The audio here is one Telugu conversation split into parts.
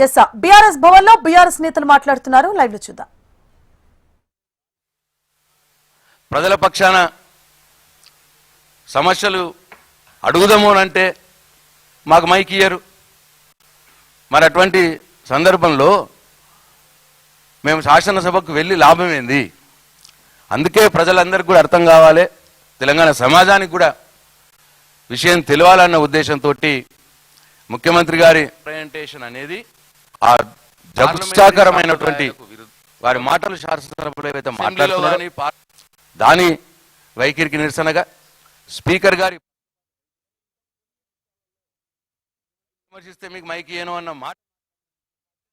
ఎస్ బీఆర్ఎస్ భవన్ లో బీఆర్ఎస్ నేతలు మాట్లాడుతున్నారు. లైవ్ లో చూద్దాం. ప్రజల పక్షాన సమస్యలు అడుగుదాము అంటే మాకు మైక్ ఇయ్యరు. మరి అటువంటి సందర్భంలో మేము శాసనసభకు వెళ్ళి లాభం ఏంది? అందుకే ప్రజలందరికీ కూడా అర్థం కావాలి, తెలంగాణ సమాజానికి కూడా విషయం తెలియాలన్న ఉద్దేశంతో ముఖ్యమంత్రి గారి ప్రజెంటేషన్ అనేది ఆ జగత్సాకరమైనటువంటి వారి మాటలు శాసనసభలో ఏవైతే మాట్లాడుతున్నారని దాని వైఖరికి నిరసనగా స్పీకర్ గారి విమర్శిస్తే మీకు మైక్ ఏను అన్న మాట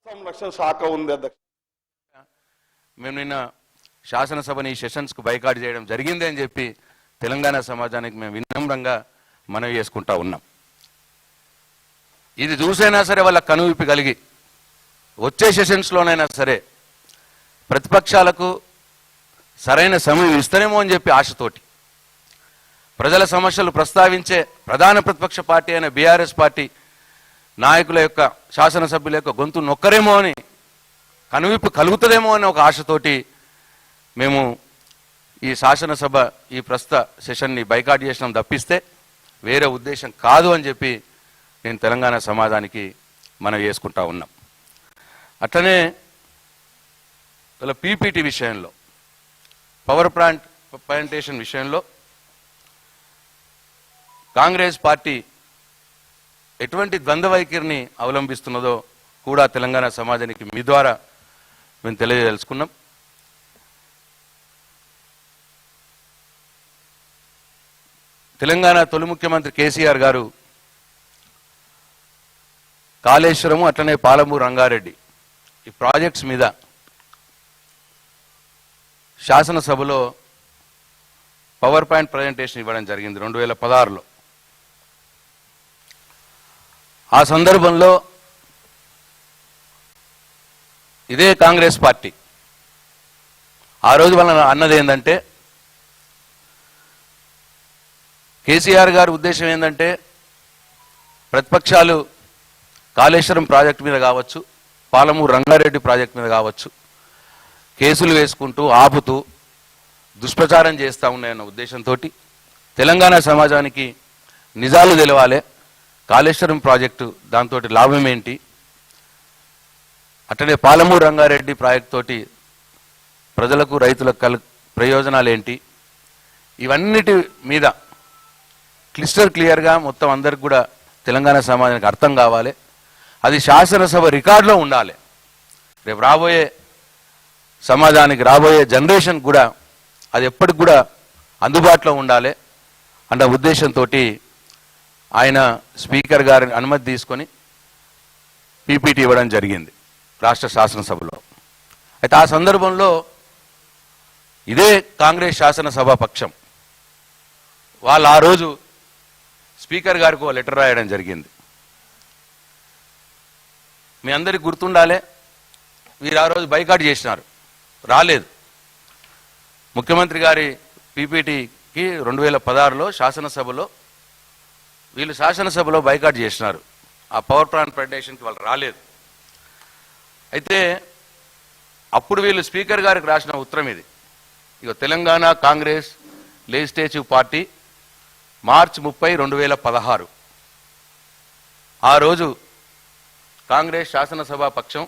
సంరక్షణ శాఖ ఉంది. మేము నిన్న శాసనసభని ఈ సెషన్స్కు బైకాట్ చేయడం జరిగింది అని చెప్పి తెలంగాణ సమాజానికి మేము వినమ్రంగా మనవి చేసుకుంటా ఉన్నాం. ఇది చూసైనా సరే వాళ్ళ కనువిప్పి కలిగి వచ్చే సెషన్స్లోనైనా సరే ప్రతిపక్షాలకు సరైన సమయం ఇస్తారేమో అని చెప్పి ఆశతోటి ప్రజల సమస్యలు ప్రస్తావించే ప్రధాన ప్రతిపక్ష పార్టీ అయిన బీఆర్ఎస్ పార్టీ నాయకుల యొక్క శాసనసభ్యుల యొక్క గొంతు నొక్కరేమో అని కనువిప్పు కలుగుతుందేమో అని ఒక ఆశతోటి మేము ఈ శాసనసభ ఈ ప్రస్తుత సెషన్ని బైకాట్ చేసినాం తప్పిస్తే వేరే ఉద్దేశం కాదు అని చెప్పి నేను తెలంగాణ సమాజానికి మనం చేసుకుంటా ఉన్నాం. అట్లనే ఇలా పీపీటీ విషయంలో పవర్ ప్లాంట్ ప్రజెంటేషన్ విషయంలో కాంగ్రెస్ పార్టీ ఎటువంటి ద్వంద్వ వైఖరిని అవలంబిస్తున్నదో కూడా తెలంగాణ సమాజానికి మీ ద్వారా మేము తెలియదలుచుకున్నాం. తెలంగాణ తొలి ముఖ్యమంత్రి కేసీఆర్ గారు కాళేశ్వరము అట్లనే పాలమూరు రంగారెడ్డి ఈ ప్రాజెక్ట్స్ మీద శాసనసభలో పవర్ పాయింట్ ప్రజెంటేషన్ ఇవ్వడం జరిగింది 2016లో. ఆ సందర్భంలో ఇదే కాంగ్రెస్ పార్టీ ఆ రోజు వాళ్ళ అన్నది ఏంటంటే, కేసీఆర్ గారి ఉద్దేశం ఏంటంటే ప్రతిపక్షాలు కాళేశ్వరం ప్రాజెక్టు మీద కావచ్చు, పాలమూరు రంగారెడ్డి ప్రాజెక్టు మీద కావచ్చు కేసులు వేసుకుంటూ ఆపుతూ దుష్ప్రచారం చేస్తూ ఉన్నాయన్న ఉద్దేశంతో తెలంగాణ సమాజానికి నిజాలు తెలవాలి, కాళేశ్వరం ప్రాజెక్టు దాంతో లాభం ఏంటి, అట్లనే పాలమూరు రంగారెడ్డి ప్రాజెక్టు తోటి ప్రజలకు రైతులకు ప్రయోజనాలు ఏంటి, ఇవన్నిటి మీద క్లియర్గా మొత్తం అందరికి కూడా తెలంగాణ సమాజానికి అర్థం కావాలి. అది శాసనసభ రికార్డులో ఉండాలి. రేపు రాబోయే సమాజానికి రాబోయే జనరేషన్ కూడా అది ఎప్పటికి కూడా అందుబాటులో ఉండాలి అన్న ఉద్దేశంతో ఆయన స్పీకర్ గారి అనుమతి తీసుకొని పీపీటీ ఇవ్వడం జరిగింది రాష్ట్ర శాసనసభలో. అయితే ఆ సందర్భంలో ఇదే కాంగ్రెస్ శాసనసభ పక్షం వాళ్ళు ఆ రోజు స్పీకర్ గారికి ఒక లెటర్ రాయడం జరిగింది. మీ అందరికి గుర్తుండాలి, వీరు ఆ రోజు బైకాట్ చేసినారు, రాలేదు. ముఖ్యమంత్రి గారి పీపీటీకి 2016లో శాసనసభలో వీళ్ళు శాసనసభలో బైకాట్ చేసినారు. ఆ పవర్ ప్లాంట్ ప్రజెంటేషన్కి వాళ్ళు రాలేదు. అయితే అప్పుడు వీళ్ళు స్పీకర్ గారికి రాసిన ఉత్తరం ఇది. ఇక తెలంగాణ కాంగ్రెస్ లెజిస్లేటివ్ పార్టీ మార్చి 30, 2016 ఆ రోజు కాంగ్రెస్ శాసనసభ పక్షం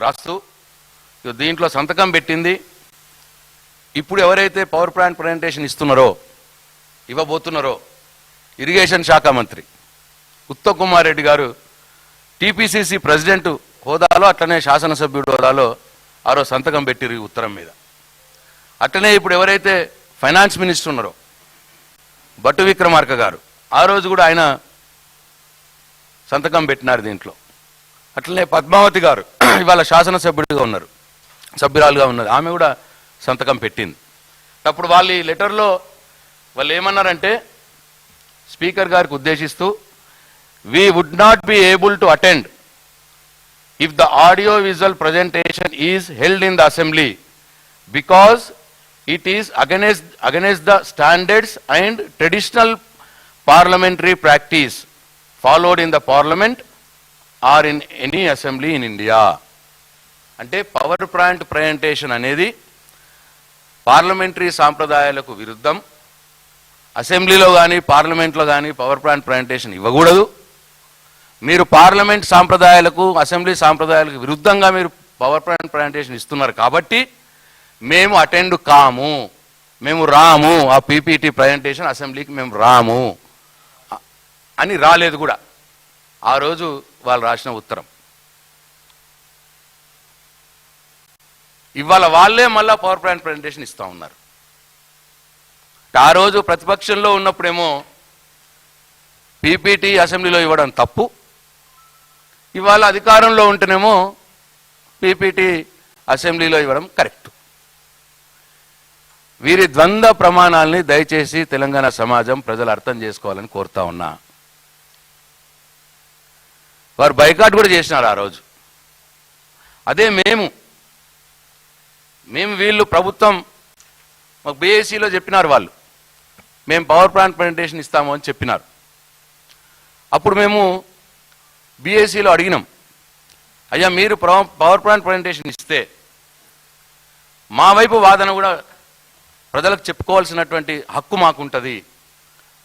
రాస్తూ దీంట్లో సంతకం పెట్టింది ఇప్పుడు ఎవరైతే పవర్ ప్లాంట్ ప్రజెంటేషన్ ఇవ్వబోతున్నారో ఇరిగేషన్ శాఖ మంత్రి ఉత్తమ్ కుమార్ రెడ్డి గారు టీపీసీసీ ప్రెసిడెంట్ హోదాలో అట్లనే శాసనసభ్యుడు హోదాలో ఆ రోజు సంతకం పెట్టిరు ఈ ఉత్తరం మీద. అట్లనే ఇప్పుడు ఎవరైతే ఫైనాన్స్ మినిస్టర్ ఉన్నారో భట్టు విక్రమార్క గారు ఆ రోజు కూడా ఆయన సంతకం పెట్టినారు దీంట్లో. అట్లనే పద్మావతి గారు ఇవాళ సభ్యురాలుగా ఉన్నారు, ఆమె కూడా సంతకం పెట్టింది. అప్పుడు వాళ్ళు ఈ లెటర్లో వాళ్ళు ఏమన్నారంటే స్పీకర్ గారికి ఉద్దేశిస్తూ we would not be able to attend if the audio visual presentation is held in the assembly because it is against the standards and traditional parliamentary practice followed in the parliament or in any assembly in India. అంటే పవర్ పాయింట్ ప్రజెంటేషన్ అనేది పార్లమెంటరీ సాంప్రదాయాలకు విరుద్ధం. అసెంబ్లీలో కానీ పార్లమెంట్లో కానీ పవర్ పాయింట్ ప్రజెంటేషన్ ఇవ్వకూడదు. మీరు పార్లమెంట్ సాంప్రదాయాలకు అసెంబ్లీ సాంప్రదాయాలకు విరుద్ధంగా మీరు పవర్ పాయింట్ ప్రజెంటేషన్ ఇస్తున్నారు కాబట్టి మేము అటెండ్ కాము, మేము రాము, ఆ పీపీటీ ప్రజెంటేషన్ అసెంబ్లీకి మేము రాము అని రాలేదు కూడా ఆ రోజు వాళ్ళు రాసిన ఉత్తరం. ఇవాళ వాళ్ళే మళ్ళా పవర్ పాయింట్ ప్రజెంటేషన్ ఇస్తూ ఉన్నారు. ఆ రోజు ప్రతిపక్షంలో ఉన్నప్పుడేమో పీపీటీ అసెంబ్లీలో ఇవ్వడం తప్పు, ఇవాళ అధికారంలో ఉంటేనేమో పీపీటీ అసెంబ్లీలో ఇవ్వడం కరెక్ట్. వీరి ద్వంద్వ ప్రమాణాలని దయచేసి తెలంగాణ సమాజం ప్రజలు అర్థం చేసుకోవాలని కోరుతా ఉన్నా. వారు బైకాట్ కూడా చేసినారు ఆ రోజు. అదే మేము వీళ్ళు ప్రభుత్వం మాకు బీఏసీలో చెప్పినారు, వాళ్ళు మేము పవర్ పాయింట్ ప్రజెంటేషన్ ఇస్తాము అని చెప్పినారు. అప్పుడు మేము బీఏసీలో అడిగినాం, అయ్యా మీరు పవర్ పాయింట్ ప్రజెంటేషన్ ఇస్తే మా వైపు వాదన కూడా ప్రజలకు చెప్పుకోవాల్సినటువంటి హక్కు మాకుంటుంది,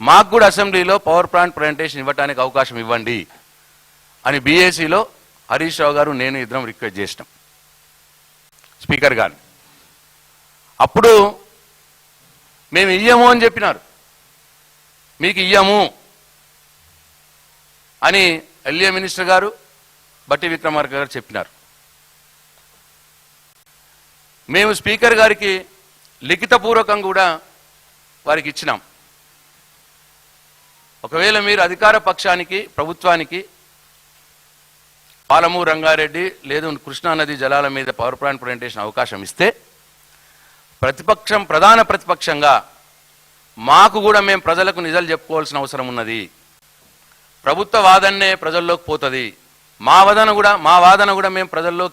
మాకు కూడా అసెంబ్లీలో పవర్ పాయింట్ ప్రజెంటేషన్ ఇవ్వడానికి అవకాశం ఇవ్వండి అని బీఏసీలో హరీష్ రావు గారు నేను ఇద్దరం రిక్వెస్ట్ చేసినాం స్పీకర్ గారు. అప్పుడు మేము ఇయ్యము అని చెప్పినారు, మీకు ఇయ్యము అని ఎల్ఏ మినిస్టర్ గారు బట్టి విక్రమార్క గారు చెప్పినారు. మేము స్పీకర్ గారికి లిఖితపూర్వకం కూడా వారికి ఇచ్చినాం, ఒకవేళ మీరు అధికార పక్షానికి ప్రభుత్వానికి పాలమూరు రంగారెడ్డి లేదు కృష్ణానది జలాల మీద పవర్ పాయింట్ ప్రజెంటేషన్ అవకాశం ఇస్తే ప్రధాన ప్రతిపక్షంగా మాకు కూడా మేము ప్రజలకు నిజాలు చెప్పుకోవాల్సిన అవసరం ఉన్నది, ప్రభుత్వ వాదన్నే ప్రజల్లోకి పోతుంది, మా వాదన కూడా మేము ప్రజల్లో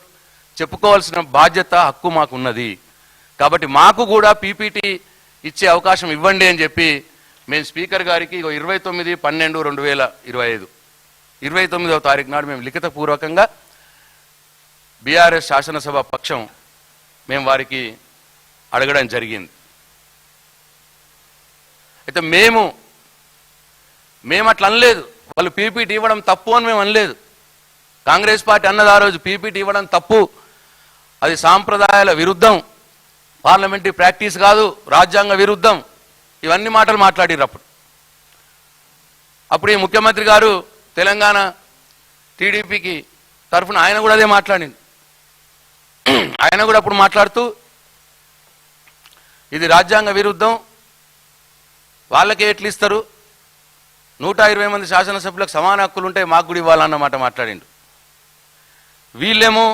చెప్పుకోవాల్సిన బాధ్యత హక్కు మాకు ఉన్నది, కాబట్టి మాకు కూడా పీపీటీ ఇచ్చే అవకాశం ఇవ్వండి అని చెప్పి మేము స్పీకర్ గారికి 29/12/2025 29వ తారీఖు నాడు మేము లిఖితపూర్వకంగా బీఆర్ఎస్ శాసనసభ పక్షం మేము వారికి అడగడం జరిగింది. అయితే మేము అట్లా అనలేదు, వాళ్ళు పీపీటీ ఇవ్వడం తప్పు అని మేము అనలేదు. కాంగ్రెస్ పార్టీ అన్నది ఆ రోజు పీపీటీ ఇవ్వడం తప్పు, అది సాంప్రదాయాల విరుద్ధం, పార్లమెంటరీ ప్రాక్టీస్ కాదు, రాజ్యాంగ విరుద్ధం, ఇవన్నీ మాటలు మాట్లాడిరు. అప్పుడు ఈ ముఖ్యమంత్రి గారు తెలంగాణ టీడీపీకి తరఫున ఆయన కూడా అదే మాట్లాడింది. ఆయన కూడా అప్పుడు మాట్లాడుతూ ఇది రాజ్యాంగ విరుద్ధం, వాళ్ళకే ఎట్లు ఇస్తారు, 120 మంది శాసనసభ్యులకు సమాన హక్కులు ఉంటాయి, మాకు కూడా ఇవ్వాలన్నమాట మాట్లాడిండు. వీళ్ళేమో